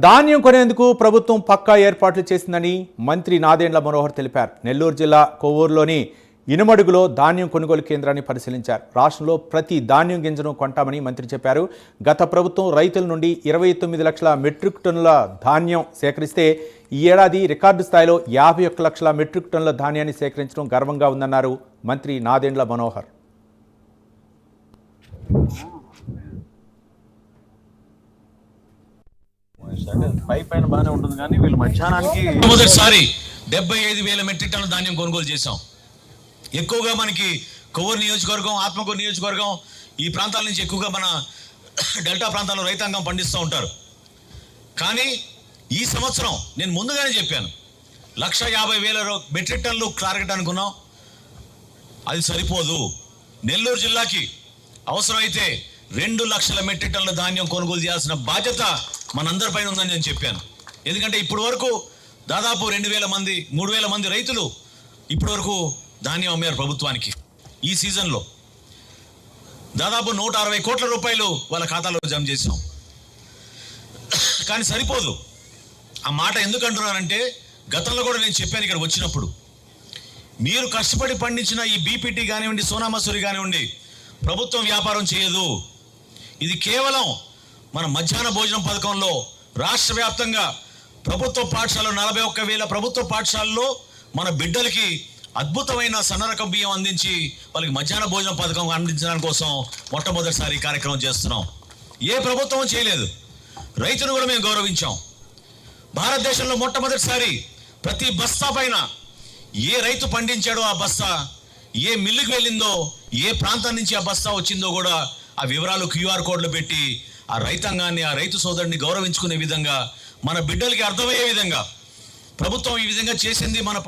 ధాన్యం కొనేందుకు ప్రభుత్వం పక్కా ఏర్పాట్లు చేసిందని మంత్రి నాదెండ్ల మనోహర్ తెలిపారు. నెల్లూరు జిల్లా కొవ్వూరులోని ఇనుమడుగులో ధాన్యం కొనుగోలు కేంద్రాన్ని పరిశీలించారు. రాష్ట్రంలో ప్రతి ధాన్యం గింజను కొంటామని మంత్రి చెప్పారు. గత ప్రభుత్వం రైతుల నుండి 29 లక్షల మెట్రిక్ టన్నుల ధాన్యం సేకరిస్తే ఈ ఏడాది రికార్డు స్థాయిలో 51 లక్షల మెట్రిక్ టన్నుల ధాన్యాన్ని సేకరించడం గర్వంగా ఉందన్నారు మంత్రి నాదెండ్ల మనోహర్. పైన బాగానే ఉంటుంది కానీ వీళ్ళు మధ్యాహ్నానికి మొదటిసారి 75,000 మెట్రిక్ టన్నుల ధాన్యం కొనుగోలు చేశాం. ఎక్కువగా మనకి కొవ్వూరు నియోజకవర్గం, ఆత్మకూరు నియోజకవర్గం ఈ ప్రాంతాల నుంచి ఎక్కువగా మన డెల్టా ప్రాంతాల్లో రైతాంగం పండిస్తూ ఉంటారు. కానీ ఈ సంవత్సరం నేను ముందుగానే చెప్పాను, 150,000 మెట్రిక్ టన్నులు టార్గెట్ అనుకున్నాం. అది సరిపోదు. నెల్లూరు జిల్లాకి అవసరమైతే 2 లక్షల మెట్రిక్ టన్నుల ధాన్యం కొనుగోలు చేయాల్సిన బాధ్యత మనందరిపైన ఉందని నేను చెప్పాను. ఎందుకంటే ఇప్పటి వరకు దాదాపు 2,000 మంది 3,000 మంది రైతులు ఇప్పటి వరకు ధాన్యం అమ్మారు ప్రభుత్వానికి. ఈ సీజన్లో దాదాపు 160 కోట్ల రూపాయలు వాళ్ళ ఖాతాలో జమ చేశాం. కానీ సరిపోదు. ఆ మాట ఎందుకు అంటున్నానంటే, గతంలో కూడా నేను చెప్పాను ఇక్కడ వచ్చినప్పుడు, మీరు కష్టపడి పండించిన ఈ బీపీటీ కానివ్వండి, సోనా మసూరి కానివ్వండి, ప్రభుత్వం వ్యాపారం చేయదు. ఇది కేవలం మన మధ్యాహ్న భోజనం పథకంలో రాష్ట్ర వ్యాప్తంగా ప్రభుత్వ పాఠశాలలో 41,000 ప్రభుత్వ పాఠశాలలో మన బిడ్డలకి అద్భుతమైన సన్నరకం బియ్యం అందించి వాళ్ళకి మధ్యాహ్న భోజనం పథకం అందించడానికి కోసం మొట్టమొదటిసారి కార్యక్రమం చేస్తున్నాం. ఏ ప్రభుత్వం చేయలేదు. రైతును కూడా మేము గౌరవించాం. భారతదేశంలో మొట్టమొదటిసారి ప్రతి బస్తా పైన ఏ రైతు పండించాడో ఆ బస్తా, ఏ మిల్లుకి వెళ్ళిందో, ఏ ప్రాంతం నుంచి ఆ బస్తా వచ్చిందో కూడా ఆ వివరాలు QR కోడ్లు పెట్టి ఆ రైతాంగాన్ని, ఆ రైతు సోదరుని గౌరవించుకునే విధంగా, మన బిడ్డలకి అర్థమయ్యే విధంగా ప్రభుత్వం ఈ విధంగా చేసింది. మన